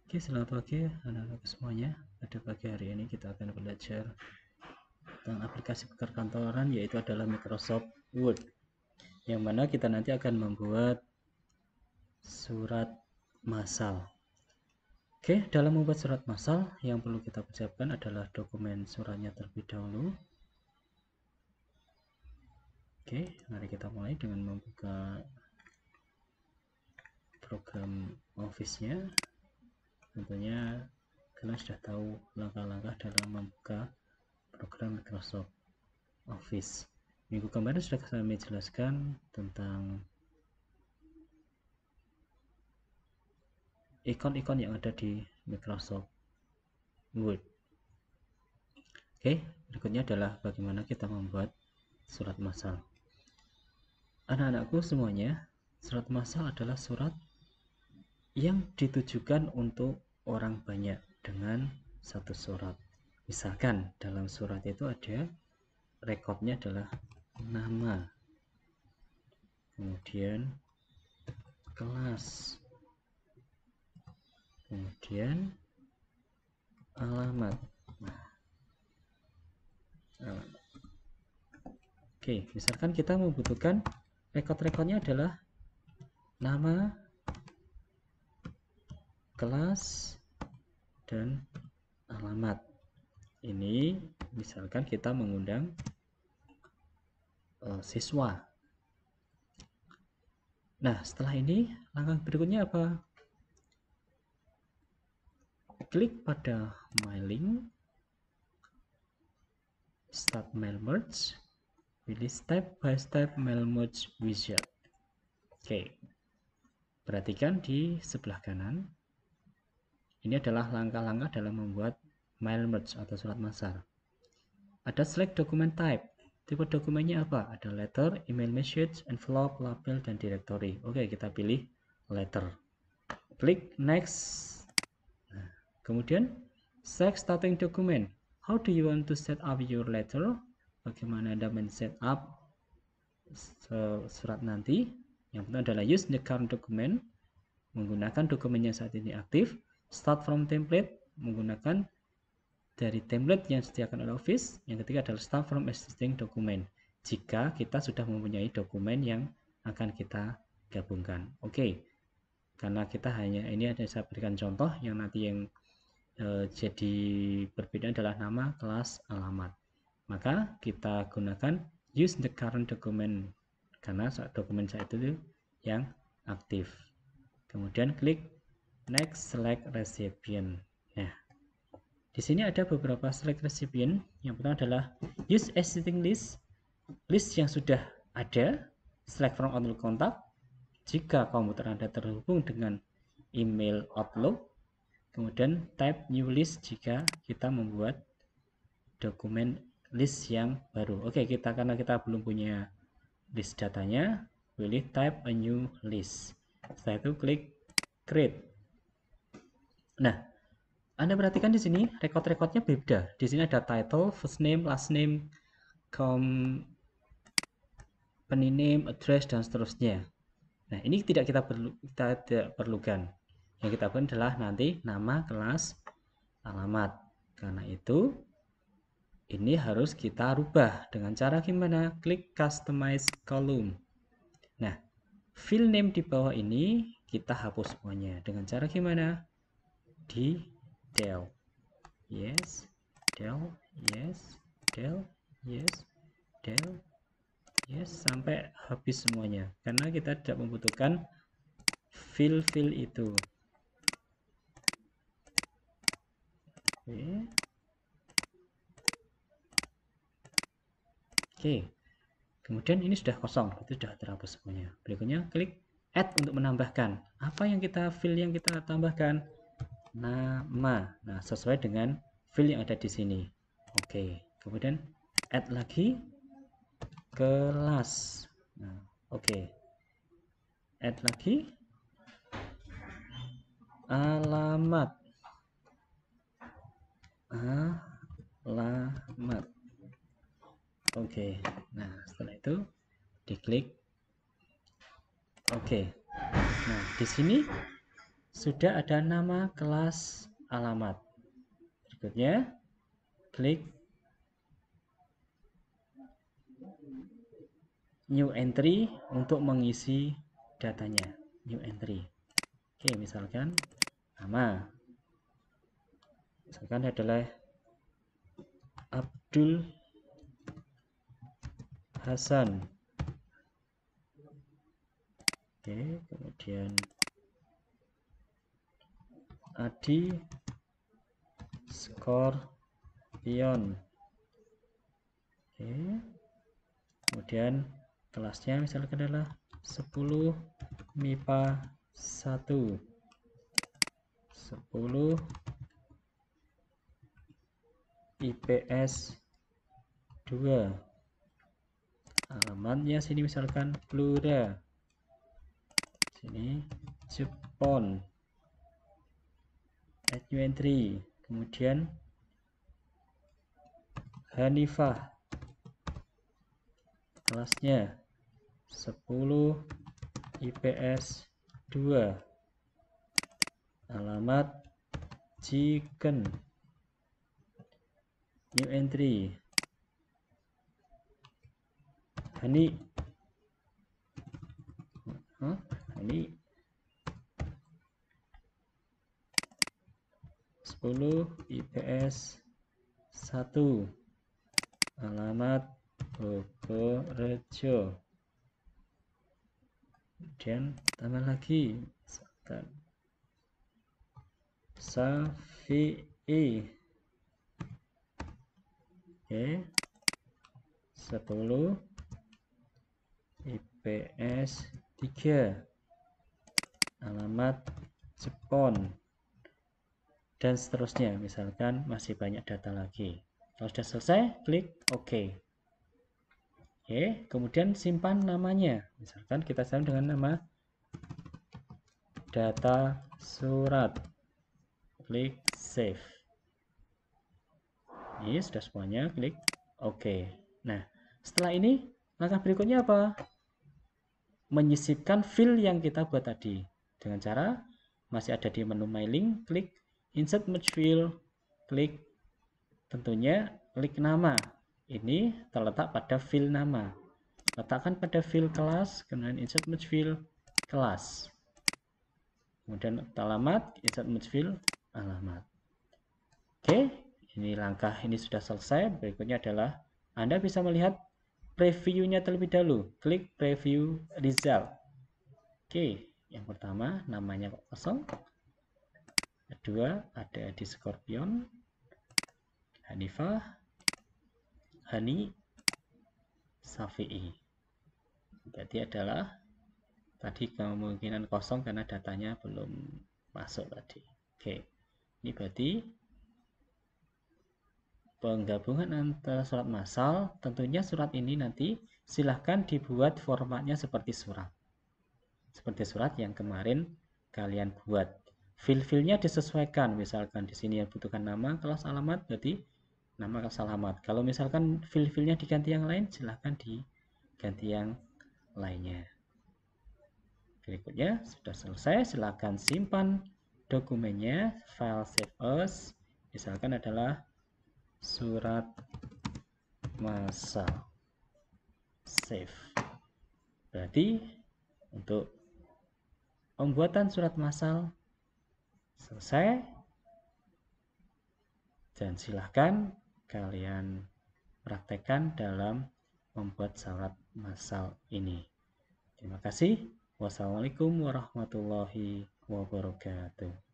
Oke, selamat pagi anak-anak semuanya. Pada pagi hari ini kita akan belajar tentang aplikasi perkantoran, yaitu adalah Microsoft Word, yang mana kita nanti akan membuat surat massal. Oke, dalam membuat surat massal yang perlu kita persiapkan adalah dokumen suratnya terlebih dahulu. Oke, mari kita mulai dengan membuka program Office-nya. Tentunya kalian sudah tahu langkah-langkah dalam membuka program Microsoft Office. Minggu kemarin sudah kami jelaskan tentang ikon-ikon yang ada di Microsoft Word. Oke, berikutnya adalah bagaimana kita membuat surat massal. Anak-anakku semuanya, surat massal adalah surat yang ditujukan untuk orang banyak dengan satu surat. Misalkan dalam surat itu ada rekodnya adalah nama, kemudian kelas, kemudian alamat. Oke, misalkan kita membutuhkan rekod-rekodnya adalah nama, kelas, dan alamat. Ini misalkan kita mengundang siswa. Nah, setelah ini langkah berikutnya apa? Klik pada My Link, Start Mail Merge, pilih Step by Step Mail Merge Wizard. Oke, perhatikan di sebelah kanan. Ini adalah langkah-langkah dalam membuat mail merge atau surat massal. Ada select document type. Tipe dokumennya apa? Ada letter, email message, envelope, label, dan directory. Oke, kita pilih letter. Klik next. Nah, kemudian select starting document. How do you want to set up your letter? Bagaimana Anda men-set up surat nanti? Yang pertama adalah use the current document. Menggunakan dokumen yang saat ini aktif. Start from template, menggunakan dari template yang disediakan oleh Office. Yang ketiga adalah start from existing document, jika kita sudah mempunyai dokumen yang akan kita gabungkan. Oke, karena kita hanya ini ada saya berikan contoh yang nanti yang jadi berbeda adalah nama, kelas, alamat. Maka kita gunakan use the current document karena dokumen saya itu yang aktif. Kemudian klik next, select recipient. Nah, di sini ada beberapa select recipient. Yang pertama adalah use existing list, list yang sudah ada. Select from Outlook contact, jika komputer Anda terhubung dengan email Outlook. Kemudian type new list jika kita membuat dokumen list yang baru. Oke, karena kita belum punya list datanya, pilih type a new list. Setelah itu klik create. Nah, Anda perhatikan di sini record-recordnya beda. Di sini ada title, first name, last name, company name, address, dan seterusnya. Nah, ini kita tidak perlukan. Yang kita perlukan adalah nanti nama, kelas, alamat. Karena itu ini harus kita rubah dengan cara gimana? Klik customize column. Nah, fill name di bawah ini kita hapus semuanya. Dengan cara gimana? Di del. Yes, del, yes, del, yes, del, yes, sampai habis semuanya. Karena kita tidak membutuhkan fill itu. Oke. Kemudian ini sudah kosong, itu sudah terhapus semuanya. Berikutnya klik add untuk menambahkan. Apa yang kita fill yang kita tambahkan? Nama. Nah, sesuai dengan fill yang ada di sini. Oke. Kemudian add lagi kelas. Nah, oke. Add lagi alamat. Alamat. Oke. Nah, setelah itu diklik oke. Nah, di sini sudah ada nama, kelas, alamat. Berikutnya, klik new entry untuk mengisi datanya. New entry. Oke, misalkan nama. Misalkan adalah Abdul Hasan. Oke, kemudian Adi Scorpion. Oke. Kemudian kelasnya misalkan adalah 10 MIPA 1, 10 IPS 2. Alamatnya sini misalkan Blora. Sini Jepon. Add new entry. Kemudian Hanifah. Kelasnya 10 IPS 2. Alamat Chicken. New entry. Hani. Hani 10 IPS 1. Alamat Bogorejo. Kemudian tambah lagi misalkan Safi'i. Oke, 10 IPS 3. Alamat Jepon. Dan seterusnya, misalkan masih banyak data lagi. Kalau sudah selesai, klik OK. Oke, kemudian simpan namanya. Misalkan kita simpan dengan nama data surat. Klik save. Ini sudah semuanya, klik OK. Nah, setelah ini langkah berikutnya apa? Menyisipkan file yang kita buat tadi. Dengan cara masih ada di menu mailing, klik insert merge file, klik tentunya klik nama. Ini terletak pada file nama. Letakkan pada file kelas, kemudian insert merge file kelas. Kemudian alamat, insert merge file alamat. Oke, ini langkah ini sudah selesai. Berikutnya adalah Anda bisa melihat previewnya terlebih dahulu. Klik preview result. Oke, yang pertama namanya kosong. Kedua ada di Scorpion, Hanifah, Hani, Safi'i. Berarti adalah tadi kemungkinan kosong karena datanya belum masuk tadi. Oke, ini berarti penggabungan antara surat massal. Tentunya surat ini nanti silahkan dibuat formatnya seperti surat. Seperti surat yang kemarin kalian buat. File-filenya disesuaikan. Misalkan di sini yang butuhkan nama, kelas, alamat, berarti nama, kelas, alamat. Kalau misalkan file-filenya diganti yang lain, silahkan diganti yang lainnya. Berikutnya sudah selesai, silahkan simpan dokumennya, file save as, misalkan adalah surat massal. Save. Berarti untuk pembuatan surat massal selesai, dan silahkan kalian praktekkan dalam membuat surat massal ini. Terima kasih. Wassalamualaikum warahmatullahi wabarakatuh.